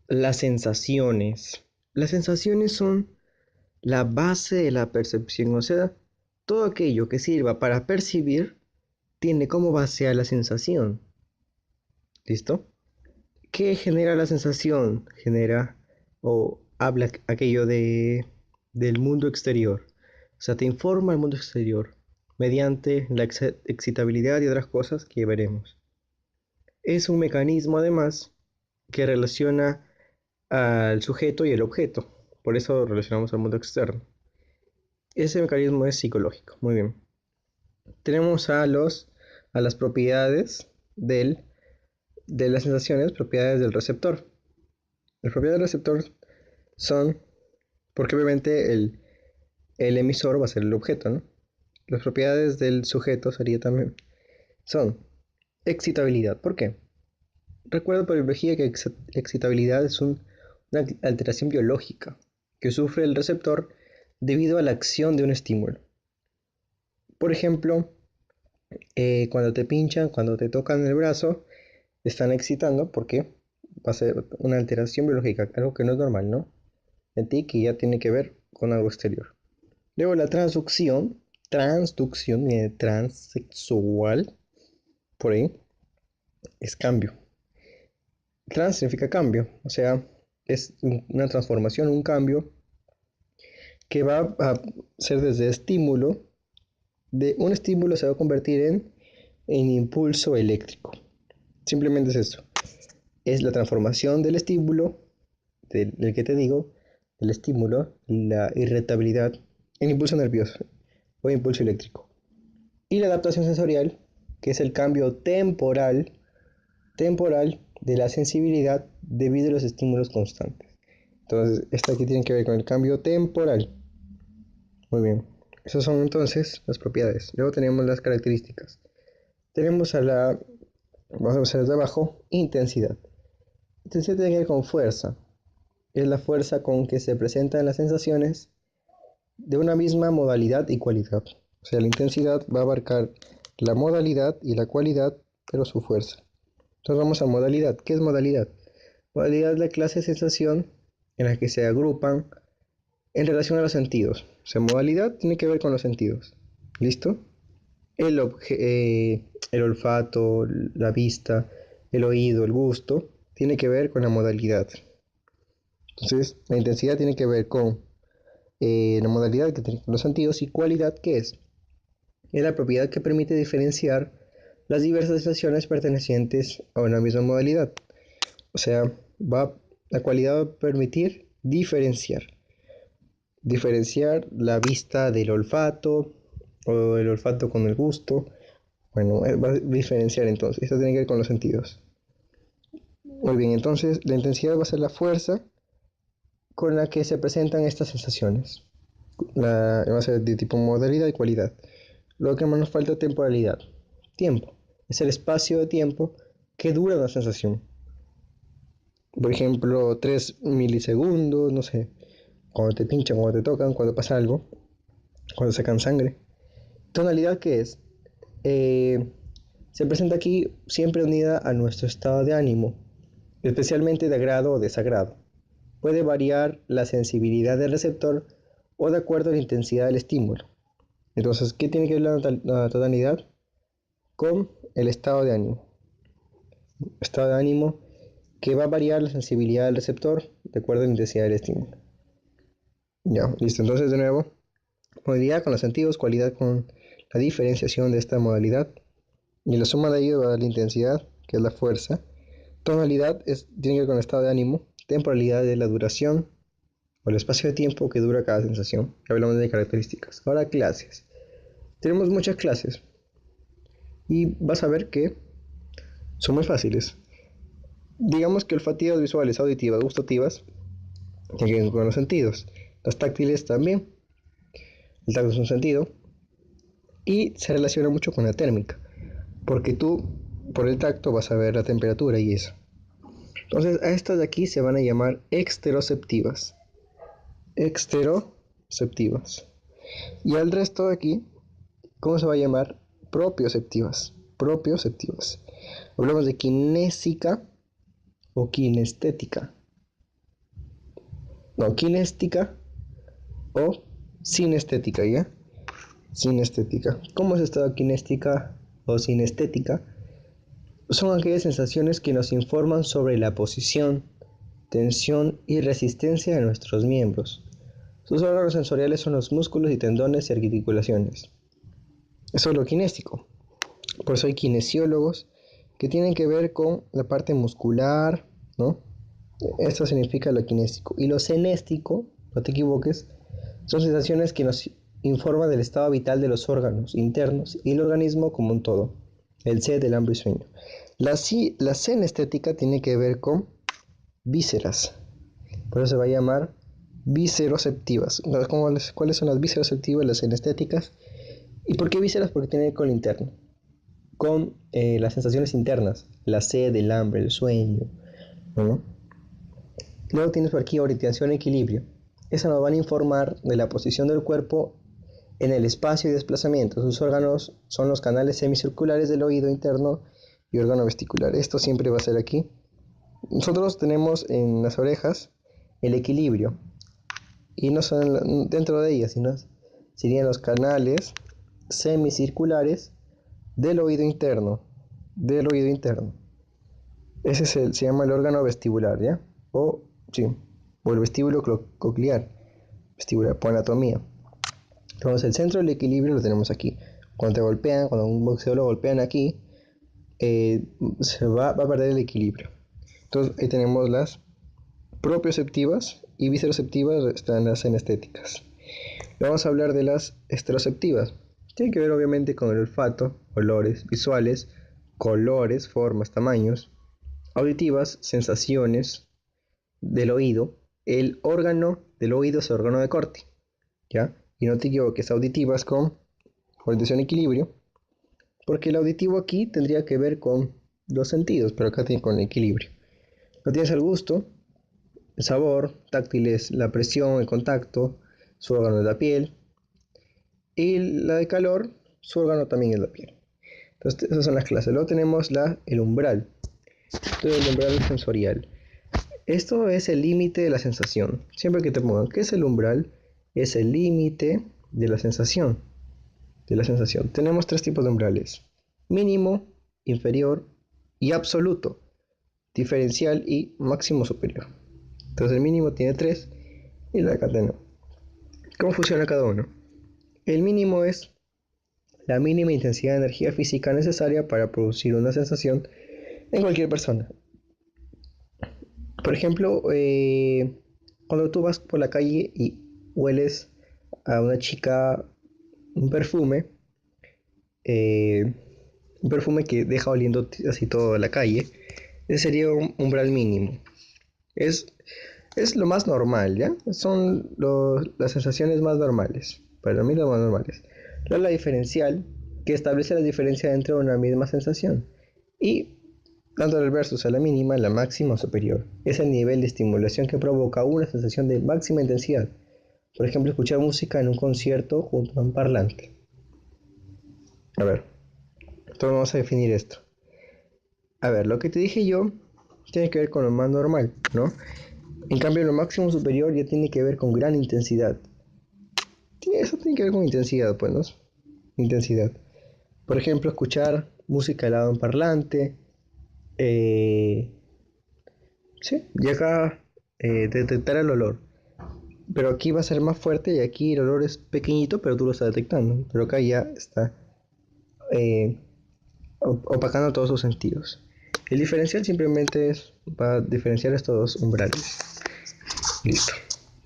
Las sensaciones. Las sensaciones son la base de la percepción, o sea, todo aquello que sirva para percibir tiene como base a la sensación. ¿Listo? ¿Qué genera la sensación? Genera o habla aquello del mundo exterior. O sea, te informa el mundo exterior mediante la excitabilidad y otras cosas que veremos. Es un mecanismo además que relaciona al sujeto y el objeto. Por eso relacionamos al mundo externo. Ese mecanismo es psicológico. Muy bien. Tenemos a las propiedades de las sensaciones, propiedades del receptor. Las propiedades del receptor son, porque obviamente el emisor va a ser el objeto, ¿no? Las propiedades del sujeto sería también, son excitabilidad. ¿Por qué? Recuerda por biología que excitabilidad es una alteración biológica que sufre el receptor debido a la acción de un estímulo. Por ejemplo, cuando te pinchan, cuando te tocan el brazo, te están excitando porque va a ser una alteración biológica, algo que no es normal, ¿no? En ti que ya tiene que ver con algo exterior. Luego la transducción, viene de transexual, por ahí, es cambio. Trans significa cambio, o sea, es una transformación, un cambio que va a ser desde estímulo, de un estímulo se va a convertir en impulso eléctrico. Simplemente es eso. Es la transformación del estímulo, del que te digo, del estímulo, la irritabilidad, en impulso nervioso o impulso eléctrico. Y la adaptación sensorial, que es el cambio temporal de la sensibilidad debido a los estímulos constantes. Entonces, esta aquí tiene que ver con el cambio temporal. Muy bien. Esas son entonces las propiedades. Luego tenemos las características. Tenemos vamos a empezar desde abajo, intensidad. Intensidad tiene que ver con fuerza. Es la fuerza con que se presentan las sensaciones de una misma modalidad y cualidad. O sea, la intensidad va a abarcar la modalidad y la cualidad, pero su fuerza. Entonces vamos a modalidad. ¿Qué es modalidad? Modalidad es la clase de sensación en la que se agrupan en relación a los sentidos. O sea, modalidad tiene que ver con los sentidos. ¿Listo? El olfato, la vista, el oído, el gusto, tiene que ver con la modalidad. Entonces, la intensidad tiene que ver con la modalidad que tiene los sentidos y cualidad que es la propiedad que permite diferenciar las diversas sensaciones pertenecientes a una misma modalidad. O sea, la cualidad va a permitir diferenciar la vista del olfato o el olfato con el gusto. Bueno, va a diferenciar entonces. Esto tiene que ver con los sentidos. Muy bien, entonces la intensidad va a ser la fuerza con la que se presentan estas sensaciones. Va a ser de tipo modalidad y cualidad. Lo que más nos falta es temporalidad. Tiempo. Es el espacio de tiempo que dura una sensación. Por ejemplo, 3 milisegundos, no sé, cuando te pinchan, cuando te tocan, cuando pasa algo, cuando sacan sangre. Tonalidad, ¿qué es? Se presenta aquí siempre unida a nuestro estado de ánimo, especialmente de agrado o desagrado. Puede variar la sensibilidad del receptor o de acuerdo a la intensidad del estímulo. Entonces, ¿qué tiene que ver la tonalidad? Con el estado de ánimo. Estado de ánimo que va a variar la sensibilidad del receptor de acuerdo a la intensidad del estímulo. Ya, listo. Entonces, de nuevo, modalidad con los sentidos, cualidad con la diferenciación de esta modalidad. Y la suma de ello va a dar la intensidad, que es la fuerza. Tonalidad tiene que ver con el estado de ánimo. Temporalidad es la duración o el espacio de tiempo que dura cada sensación. Ya hablamos de características. Ahora clases. Tenemos muchas clases. Y vas a ver que son muy fáciles. Digamos que olfativas, visuales, auditivas, gustativas tienen que ver con los sentidos. Las táctiles también. El tacto es un sentido. Y se relaciona mucho con la térmica. Porque tú, por el tacto, vas a ver la temperatura y eso. Entonces, a estas de aquí se van a llamar exteroceptivas. Exteroceptivas. Y al resto de aquí, ¿cómo se va a llamar? Propioceptivas. Propioceptivas. Hablamos de kinésica o kinestética. no, kinéstica o sinestética, ¿ya? Sinestética. ¿Cómo es estado kinéstica o sinestética? Son aquellas sensaciones que nos informan sobre la posición, tensión y resistencia de nuestros miembros. Sus órganos sensoriales son los músculos y tendones y articulaciones. Eso es lo kinéstico. Por eso hay kinesiólogos que tienen que ver con la parte muscular, ¿no? Esto significa lo kinéstico. Y lo senéstico, no te equivoques, son sensaciones que nos informan del estado vital de los órganos internos y el organismo como un todo. El sed, el hambre y sueño. La senestética tiene que ver con vísceras. Por eso se va a llamar visceroceptivas. ¿Cuáles son las visceroceptivas, las senestéticas? ¿Y por qué vísceras? Porque tiene que ver con lo interno, con las sensaciones internas, la sed, el hambre, el sueño, ¿no? Luego tienes por aquí orientación y equilibrio. Esas nos van a informar de la posición del cuerpo en el espacio y desplazamiento. Sus órganos son los canales semicirculares del oído interno y órgano vestibular. Esto siempre va a ser aquí. Nosotros tenemos en las orejas el equilibrio y no son dentro de ellas, sino serían los canales semicirculares del oído interno. Ese se llama el órgano vestibular, ¿ya? O el vestíbulo coclear, vestibular, por anatomía. Entonces el centro del equilibrio lo tenemos aquí. Cuando te golpean, cuando un boxeador lo golpean aquí, se va a perder el equilibrio. Entonces ahí tenemos las propioceptivas y visceroceptivas, están las senestéticas. Vamos a hablar de las esteroceptivas. Tiene que ver obviamente con el olfato, olores visuales, colores, formas, tamaños, auditivas, sensaciones del oído. El órgano del oído es el órgano de corte, ¿ya? Y no te equivoques, auditivas con orientación y equilibrio, porque el auditivo aquí tendría que ver con los sentidos, pero acá tiene con el equilibrio. No tienes el gusto, el sabor, táctiles, la presión, el contacto, su órgano es la piel, y la de calor, su órgano también es la piel. Entonces esas son las clases. Luego tenemos el umbral. Entonces el umbral sensorial. Esto es el límite de la sensación. Siempre que te pongan ¿qué es el umbral? Es el límite de la sensación. Tenemos tres tipos de umbrales: mínimo, inferior y absoluto, diferencial y máximo superior. Entonces el mínimo tiene 3 y la cadena. ¿Cómo funciona cada uno? El mínimo es la mínima intensidad de energía física necesaria para producir una sensación en cualquier persona. Por ejemplo, cuando tú vas por la calle y hueles a una chica un perfume que deja oliendo así toda la calle, ese sería un umbral mínimo. Es lo más normal, ¿ya? Son las sensaciones más normales. Para mí las más normales. La diferencial, que establece la diferencia entre una misma sensación. Y dando el versus a la mínima, la máxima o superior. Es el nivel de estimulación que provoca una sensación de máxima intensidad. Por ejemplo, escuchar música en un concierto junto a un parlante. A ver, entonces vamos a definir esto. A ver, lo que te dije yo tiene que ver con lo más normal, ¿no? En cambio, lo máximo superior ya tiene que ver con gran intensidad. Eso tiene que ver con intensidad, pues, ¿no? Intensidad. Por ejemplo, escuchar música al lado de un parlante. Sí, y acá detectar el olor. Pero aquí va a ser más fuerte y aquí el olor es pequeñito, pero tú lo estás detectando. Pero acá ya está opacando todos sus sentidos. El diferencial simplemente va a diferenciar estos dos umbrales. Listo.